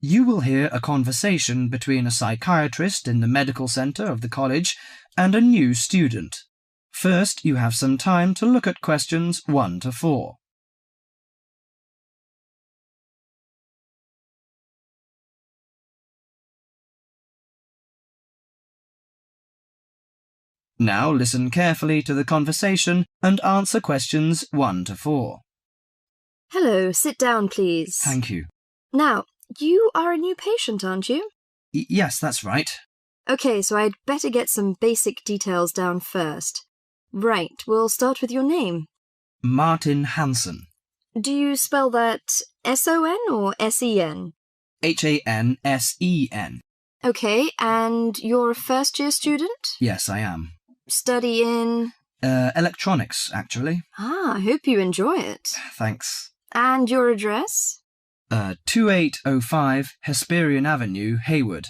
You will hear a conversation between a psychiatrist in the medical centre of the college and a new student. First, you have some time to look at questions 1 to 4. Now listen carefully to the conversation and answer questions 1 to 4. Hello, sit down, please. Thank you. Now, you are a new patient, aren't you? Yes, that's right. OK, so I'd better get some basic details down first. Right, we'll start with your name. Martin Hansen. Do you spell that S-O-N or S-E-N? Hansen. OK, and you're a first-year student? Yes, I am. Study in? Electronics, actually. I hope you enjoy it. Thanks. And your address? 2805 Hesperian Avenue, Hayward.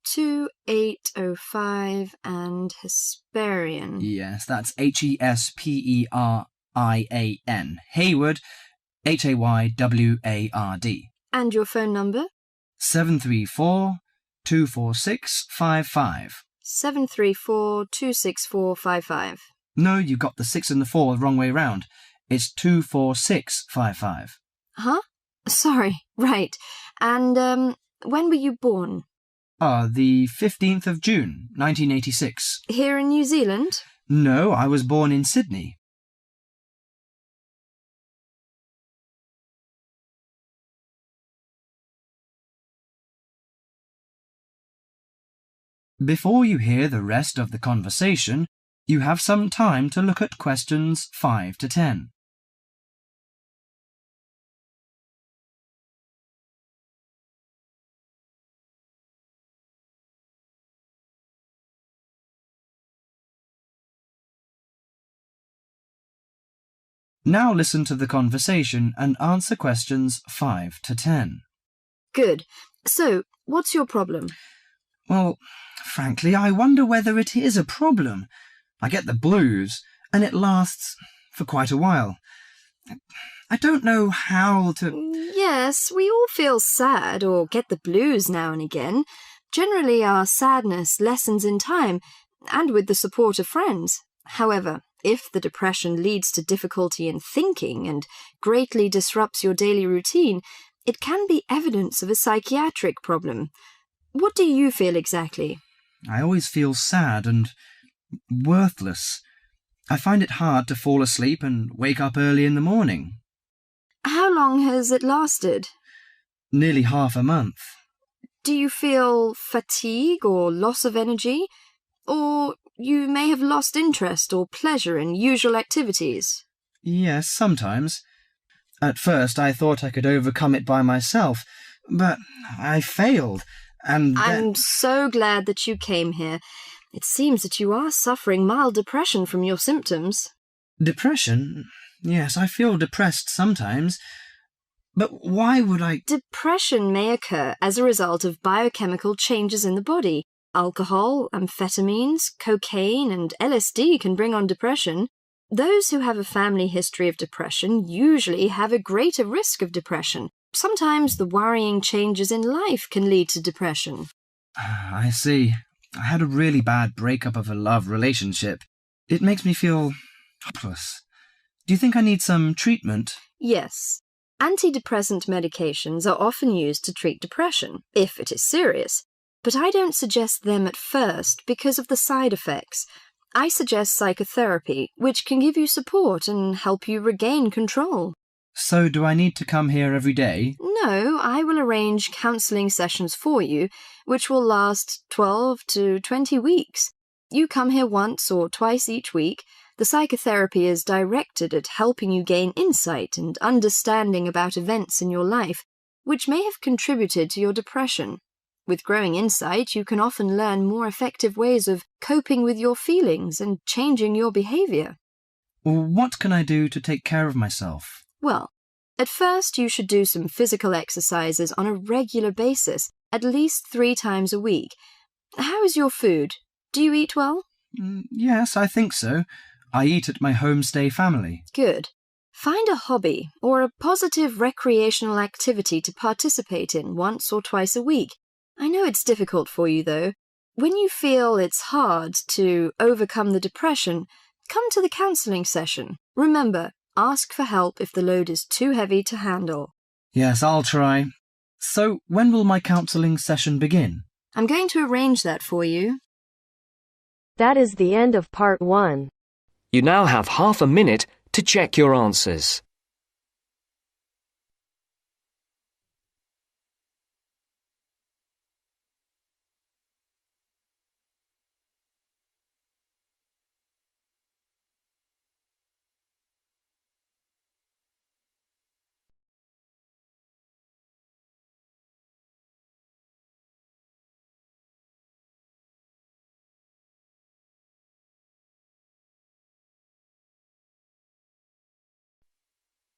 2805 and Hesperian. Yes, that's Hesperian. Hayward, Hayward. And your phone number? 734-246-55. 734-264-55. No, you got the 6 and the 4 the wrong way round. It's 24655. Huh? Sorry, right. And, when were you born? The 15th of June, 1986. Here in New Zealand? No, I was born in Sydney. Before you hear the rest of the conversation, you have some time to look at questions 5 to 10. Now listen to the conversation and answer questions 5 to 10. Good. So, what's your problem? Well, frankly, I wonder whether it is a problem. I get the blues, and it lasts for quite a while. I don't know how to... Yes, we all feel sad or get the blues now and again. Generally, our sadness lessens in time, and with the support of friends. However, if the depression leads to difficulty in thinking and greatly disrupts your daily routine, it can be evidence of a psychiatric problem. What do you feel exactly? I always feel sad and worthless. I find it hard to fall asleep and wake up early in the morning. How long has it lasted? Nearly half a month. Do you feel fatigue or loss of energy? Or you may have lost interest or pleasure in usual activities? Yes, sometimes. At first I thought I could overcome it by myself, but I failed, and I'm so glad that you came here. It seems that you are suffering mild depression from your symptoms. Depression? Yes, I feel depressed sometimes. But why would I... Depression may occur as a result of biochemical changes in the body. Alcohol, amphetamines, cocaine, and LSD can bring on depression. Those who have a family history of depression usually have a greater risk of depression. Sometimes the worrying changes in life can lead to depression. I see. I had a really bad breakup of a love relationship. It makes me feel hopeless. Do you think I need some treatment? Yes. Antidepressant medications are often used to treat depression, if it is serious. But I don't suggest them at first because of the side effects. I suggest psychotherapy, which can give you support and help you regain control. So do I need to come here every day? No, I will arrange counselling sessions for you, which will last 12 to 20 weeks. You come here once or twice each week. The psychotherapy is directed at helping you gain insight and understanding about events in your life, which may have contributed to your depression. With growing insight, you can often learn more effective ways of coping with your feelings and changing your behaviour. What can I do to take care of myself? Well, at first you should do some physical exercises on a regular basis, at least 3 times a week. How is your food? Do you eat well? Yes, I think so. I eat at my homestay family. Good. Find a hobby or a positive recreational activity to participate in once or twice a week. I know it's difficult for you, though. When you feel it's hard to overcome the depression, come to the counselling session. Remember, ask for help if the load is too heavy to handle. Yes, I'll try. So, when will my counselling session begin? I'm going to arrange that for you. That is the end of part 1. You now have half a minute to check your answers.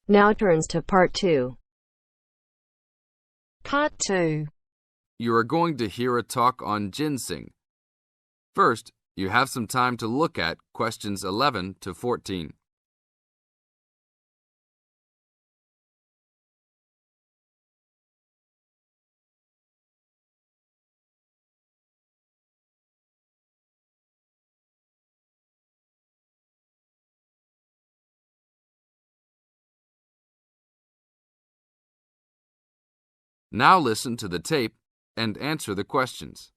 Now turns to part 2. Part 2. You are going to hear a talk on ginseng. First, you have some time to look at questions 11 to 14. Now listen to the tape and answer the questions.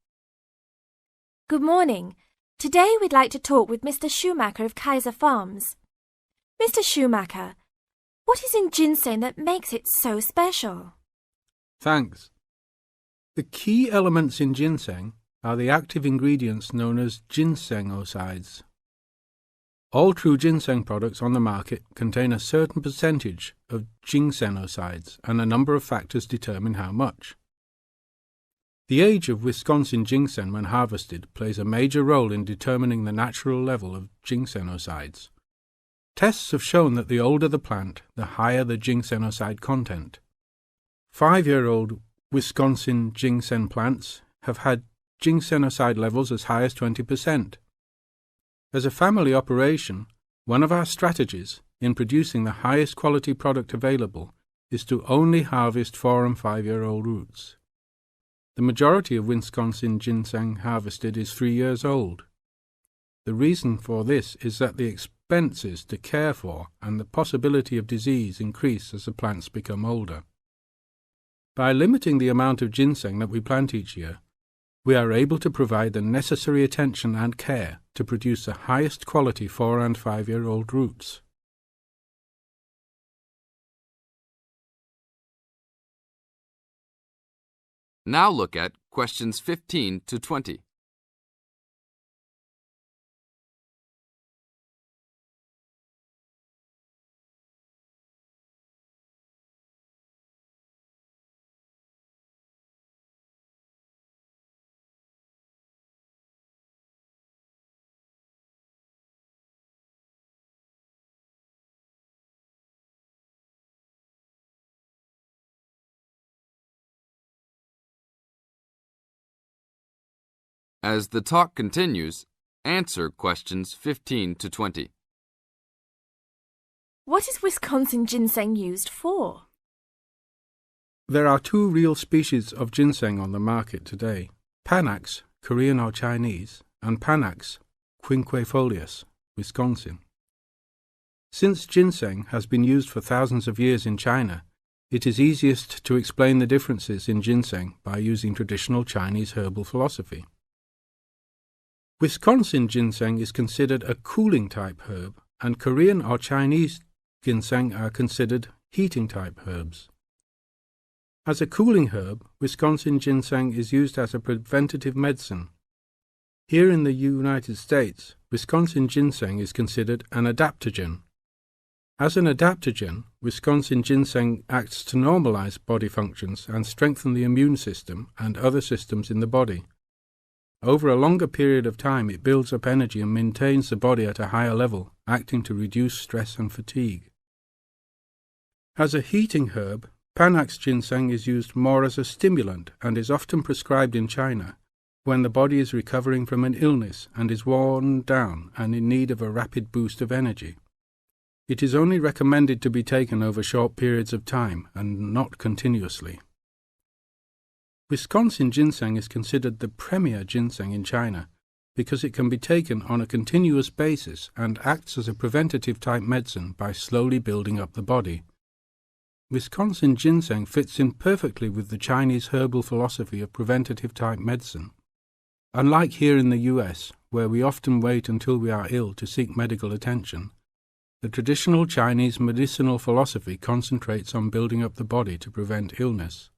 Good morning. Today we'd like to talk with Mr. Schumacher of Kaiser Farms. Mr. Schumacher, what is in ginseng that makes it so special? Thanks. The key elements in ginseng are the active ingredients known as ginsenosides. All true ginseng products on the market contain a certain percentage of ginsenosides, and a number of factors determine how much. The age of Wisconsin ginseng when harvested plays a major role in determining the natural level of ginsenosides. Tests have shown that the older the plant, the higher the ginsenoside content. 5-year-old Wisconsin ginseng plants have had ginsenoside levels as high as 20%. As a family operation, one of our strategies in producing the highest quality product available is to only harvest 4- and 5-year-old roots. The majority of Wisconsin ginseng harvested is 3 years old. The reason for this is that the expenses to care for and the possibility of disease increase as the plants become older. By limiting the amount of ginseng that we plant each year, we are able to provide the necessary attention and care to produce the highest quality 4- and 5-year-old roots. Now look at questions 15 to 20. As the talk continues, answer questions 15 to 20. What is Wisconsin ginseng used for? There are 2 real species of ginseng on the market today: Panax, Korean or Chinese, and Panax quinquefolius, Wisconsin. Since ginseng has been used for thousands of years in China, it is easiest to explain the differences in ginseng by using traditional Chinese herbal philosophy. Wisconsin ginseng is considered a cooling type herb, and Korean or Chinese ginseng are considered heating type herbs. As a cooling herb, Wisconsin ginseng is used as a preventative medicine. Here in the United States, Wisconsin ginseng is considered an adaptogen. As an adaptogen, Wisconsin ginseng acts to normalize body functions and strengthen the immune system and other systems in the body. Over a longer period of time, it builds up energy and maintains the body at a higher level, acting to reduce stress and fatigue. As a heating herb, Panax ginseng is used more as a stimulant and is often prescribed in China when the body is recovering from an illness and is worn down and in need of a rapid boost of energy. It is only recommended to be taken over short periods of time and not continuously. Wisconsin ginseng is considered the premier ginseng in China because it can be taken on a continuous basis and acts as a preventative type medicine by slowly building up the body. Wisconsin ginseng fits in perfectly with the Chinese herbal philosophy of preventative type medicine. Unlike here in the US, where we often wait until we are ill to seek medical attention, the traditional Chinese medicinal philosophy concentrates on building up the body to prevent illness.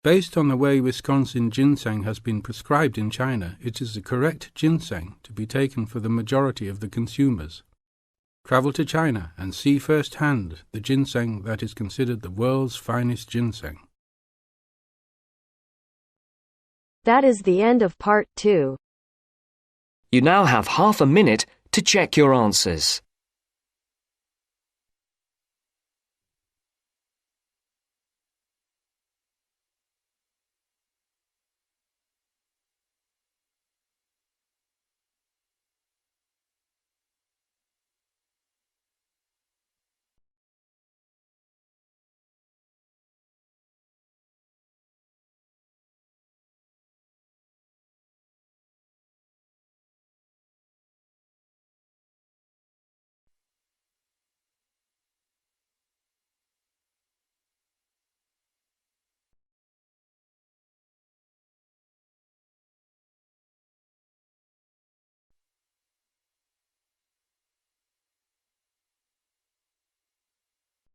Based on the way Wisconsin ginseng has been prescribed in China, it is the correct ginseng to be taken for the majority of the consumers. Travel to China and see firsthand the ginseng that is considered the world's finest ginseng. That is the end of part 2. You now have half a minute to check your answers.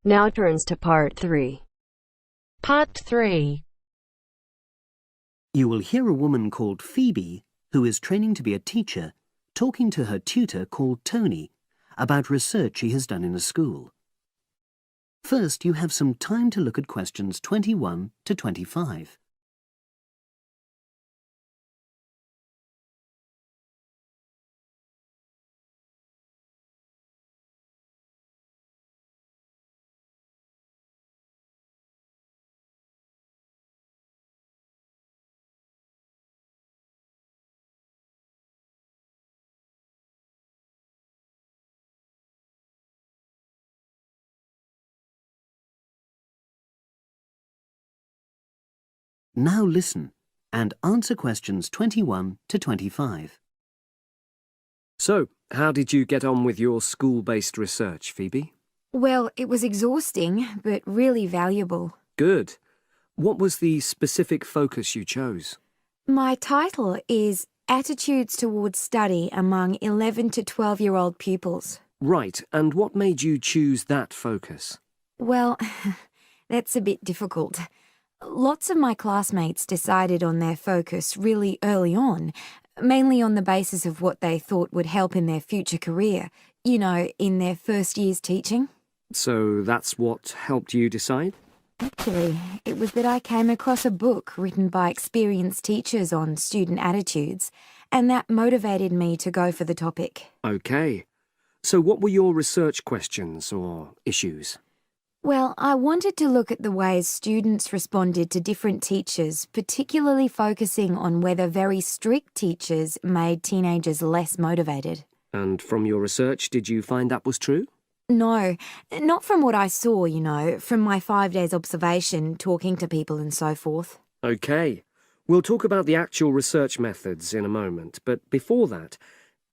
Now turns to part 3. Part 3. You will hear a woman called Phoebe, who is training to be a teacher, talking to her tutor called Tony about research she has done in a school. First, you have some time to look at questions 21 to 25. Now listen and answer questions 21 to 25. So, how did you get on with your school-based research, Phoebe? Well, it was exhausting, but really valuable. Good. What was the specific focus you chose? My title is Attitudes Towards Study Among 11 to 12-year-old Pupils. Right, and what made you choose that focus? Well, that's a bit difficult. Lots of my classmates decided on their focus really early on, mainly on the basis of what they thought would help in their future career, in their first year's teaching. So that's what helped you decide? Actually, it was that I came across a book written by experienced teachers on student attitudes, and that motivated me to go for the topic. Okay. So what were your research questions or issues? Well, I wanted to look at the ways students responded to different teachers, particularly focusing on whether very strict teachers made teenagers less motivated. And from your research, did you find that was true? No, not from what I saw, from my 5 days observation, talking to people and so forth. Okay. We'll talk about the actual research methods in a moment, but before that,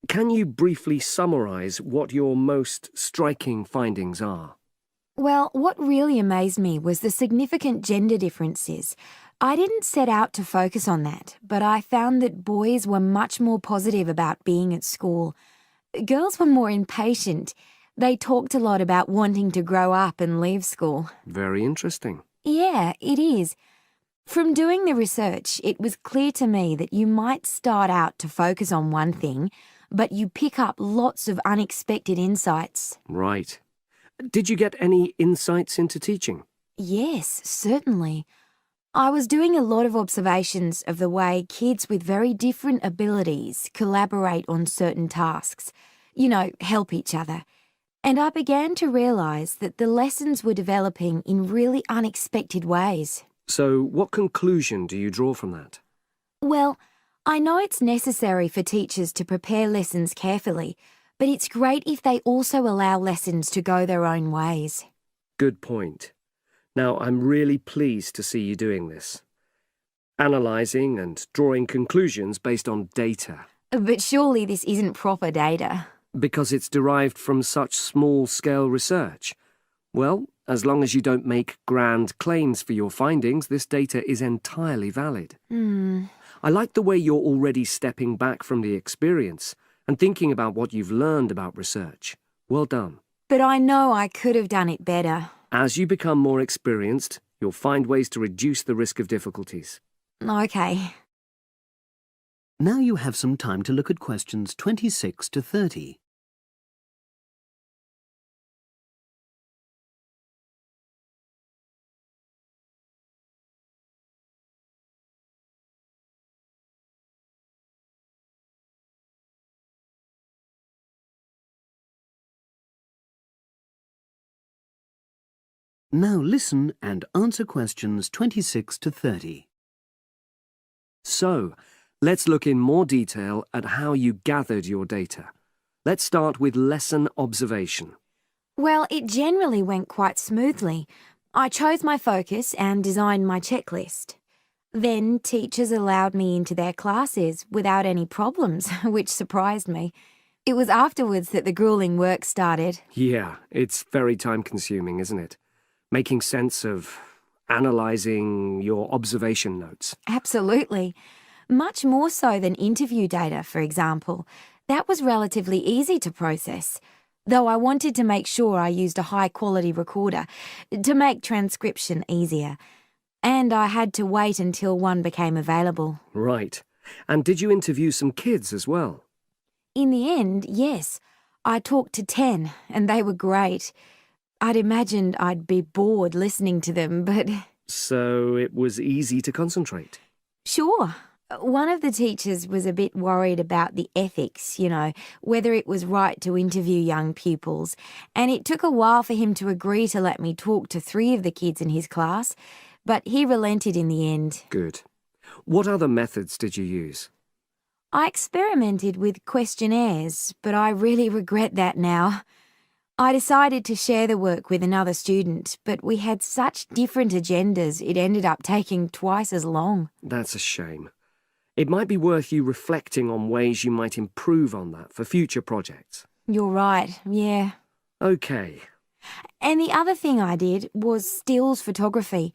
can you briefly summarise what your most striking findings are? Well, what really amazed me was the significant gender differences. I didn't set out to focus on that, but I found that boys were much more positive about being at school. Girls were more impatient. They talked a lot about wanting to grow up and leave school. Very interesting. Yeah, it is. From doing the research, it was clear to me that you might start out to focus on one thing, but you pick up lots of unexpected insights. Right. Did you get any insights into teaching? Yes, certainly. I was doing a lot of observations of the way kids with very different abilities collaborate on certain tasks, help each other. And I began to realise that the lessons were developing in really unexpected ways. So what conclusion do you draw from that? Well, I know it's necessary for teachers to prepare lessons carefully, but it's great if they also allow lessons to go their own ways. Good point. Now, I'm really pleased to see you doing this. Analysing and drawing conclusions based on data. But surely this isn't proper data. Because it's derived from such small-scale research. Well, as long as you don't make grand claims for your findings, this data is entirely valid. I like the way you're already stepping back from the experience and thinking about what you've learned about research. Well done. But I know I could have done it better. As you become more experienced, you'll find ways to reduce the risk of difficulties. Okay. Now you have some time to look at questions 26 to 30. Now listen and answer questions 26 to 30. So, let's look in more detail at how you gathered your data. Let's start with lesson observation. Well, it generally went quite smoothly. I chose my focus and designed my checklist. Then teachers allowed me into their classes without any problems, which surprised me. It was afterwards that the grueling work started. Yeah, it's very time-consuming, isn't it? Making sense of analysing your observation notes. Absolutely. Much more so than interview data, for example. That was relatively easy to process, though I wanted to make sure I used a high-quality recorder to make transcription easier. And I had to wait until one became available. Right. And did you interview some kids as well? In the end, yes. I talked to 10, and they were great. I'd imagined I'd be bored listening to them, but... So it was easy to concentrate? Sure. One of the teachers was a bit worried about the ethics, whether it was right to interview young pupils, and it took a while for him to agree to let me talk to 3 of the kids in his class, but he relented in the end. Good. What other methods did you use? I experimented with questionnaires, but I really regret that now. I decided to share the work with another student, but we had such different agendas it ended up taking twice as long. That's a shame. It might be worth you reflecting on ways you might improve on that for future projects. You're right, yeah. Okay. And the other thing I did was stills photography.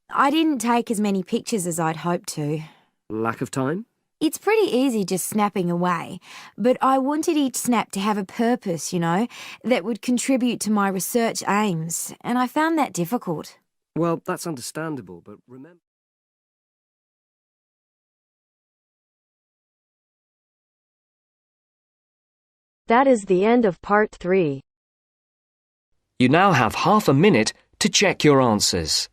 I didn't take as many pictures as I'd hoped to. Lack of time? It's pretty easy just snapping away, but I wanted each snap to have a purpose, that would contribute to my research aims, and I found that difficult. Well, that's understandable, but remember... That is the end of part 3. You now have half a minute to check your answers.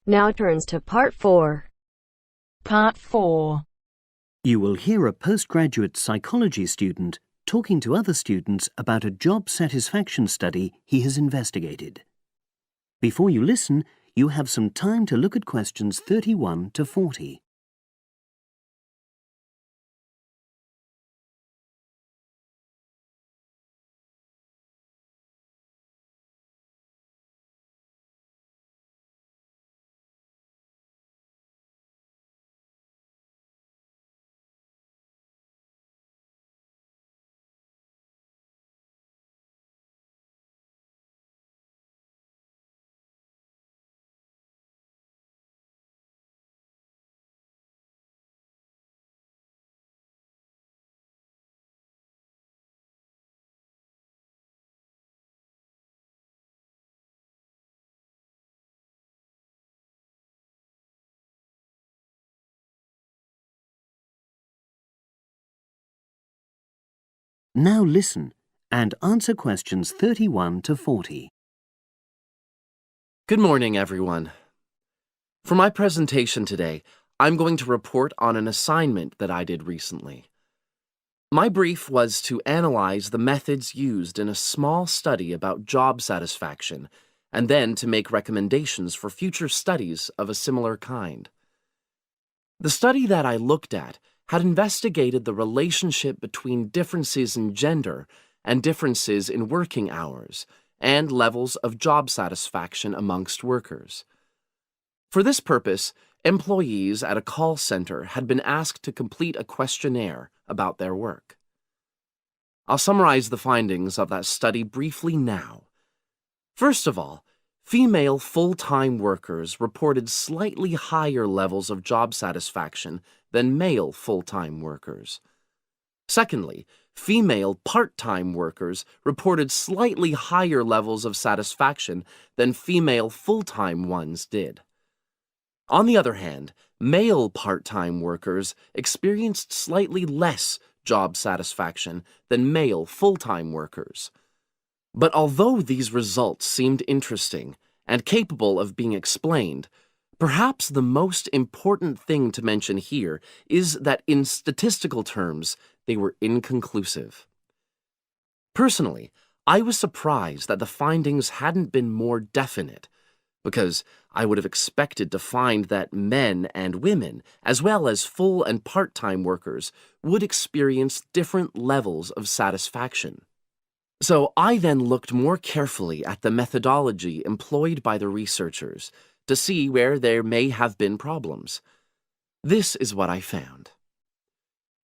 Now turns to part 4. Part 4. You will hear a postgraduate psychology student talking to other students about a job satisfaction study he has investigated. Before you listen, you have some time to look at questions 31 to 40. Now listen and answer questions 31 to 40. Good morning, everyone. For my presentation today, I'm going to report on an assignment that I did recently. My brief was to analyze the methods used in a small study about job satisfaction and then to make recommendations for future studies of a similar kind. The study that I looked at had investigated the relationship between differences in gender and differences in working hours and levels of job satisfaction amongst workers. For this purpose, employees at a call center had been asked to complete a questionnaire about their work. I'll summarize the findings of that study briefly now. First of all, female full-time workers reported slightly higher levels of job satisfaction than male full-time workers. Secondly, female part-time workers reported slightly higher levels of satisfaction than female full-time ones did. On the other hand, male part-time workers experienced slightly less job satisfaction than male full-time workers. But although these results seemed interesting and capable of being explained, perhaps the most important thing to mention here is that in statistical terms, they were inconclusive. Personally, I was surprised that the findings hadn't been more definite, because I would have expected to find that men and women, as well as full and part-time workers, would experience different levels of satisfaction. So I then looked more carefully at the methodology employed by the researchers to see where there may have been problems. This is what I found.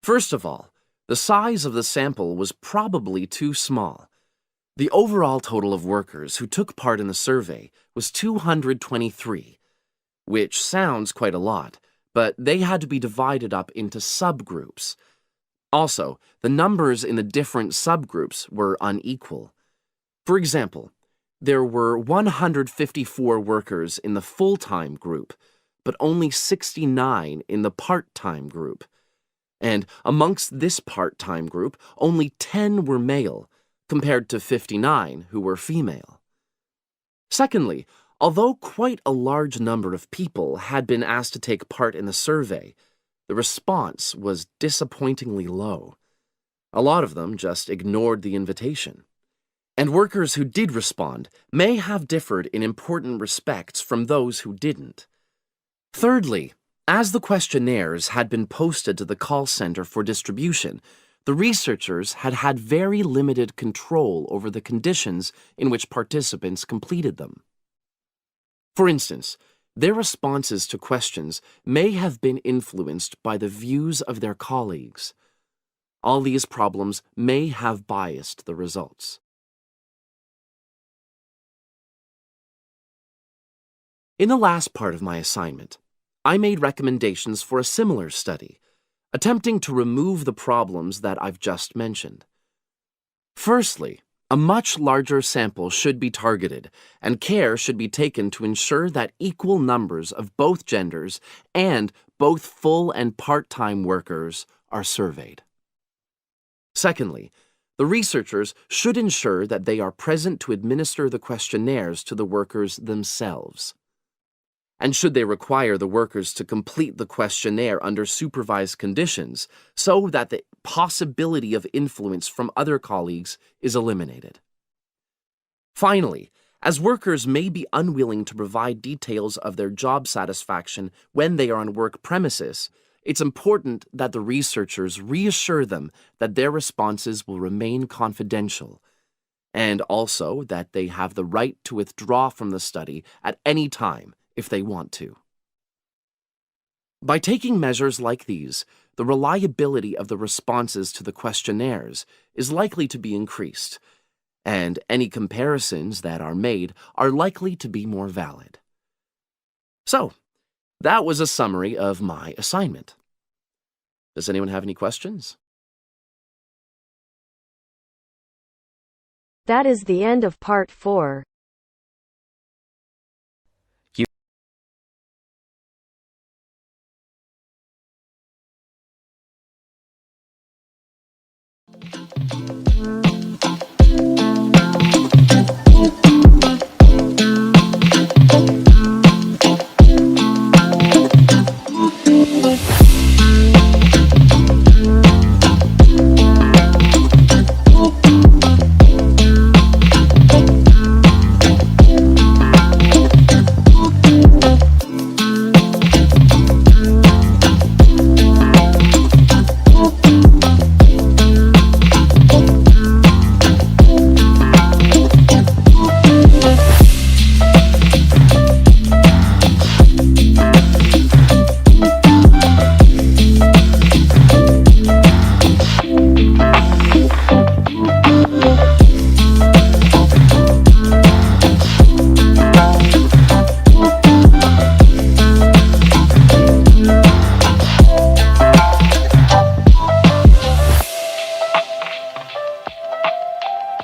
First of all, the size of the sample was probably too small. The overall total of workers who took part in the survey was 223, which sounds quite a lot, but they had to be divided up into subgroups. Also, the numbers in the different subgroups were unequal. For example, there were 154 workers in the full-time group, but only 69 in the part-time group. And amongst this part-time group, only 10 were male, compared to 59 who were female. Secondly, although quite a large number of people had been asked to take part in the survey, the response was disappointingly low. A lot of them just ignored the invitation. And workers who did respond may have differed in important respects from those who didn't. Thirdly, as the questionnaires had been posted to the call center for distribution, the researchers had had very limited control over the conditions in which participants completed them. For instance, their responses to questions may have been influenced by the views of their colleagues. All these problems may have biased the results. In the last part of my assignment, I made recommendations for a similar study, attempting to remove the problems that I've just mentioned. Firstly, a much larger sample should be targeted, and care should be taken to ensure that equal numbers of both genders and both full and part-time workers are surveyed. Secondly, the researchers should ensure that they are present to administer the questionnaires to the workers themselves. And should they require the workers to complete the questionnaire under supervised conditions so that the possibility of influence from other colleagues is eliminated. Finally, as workers may be unwilling to provide details of their job satisfaction when they are on work premises, it's important that the researchers reassure them that their responses will remain confidential, and also that they have the right to withdraw from the study at any time if they want to. By taking measures like these, the reliability of the responses to the questionnaires is likely to be increased, and any comparisons that are made are likely to be more valid. So, that was a summary of my assignment. Does anyone have any questions? That is the end of part 4.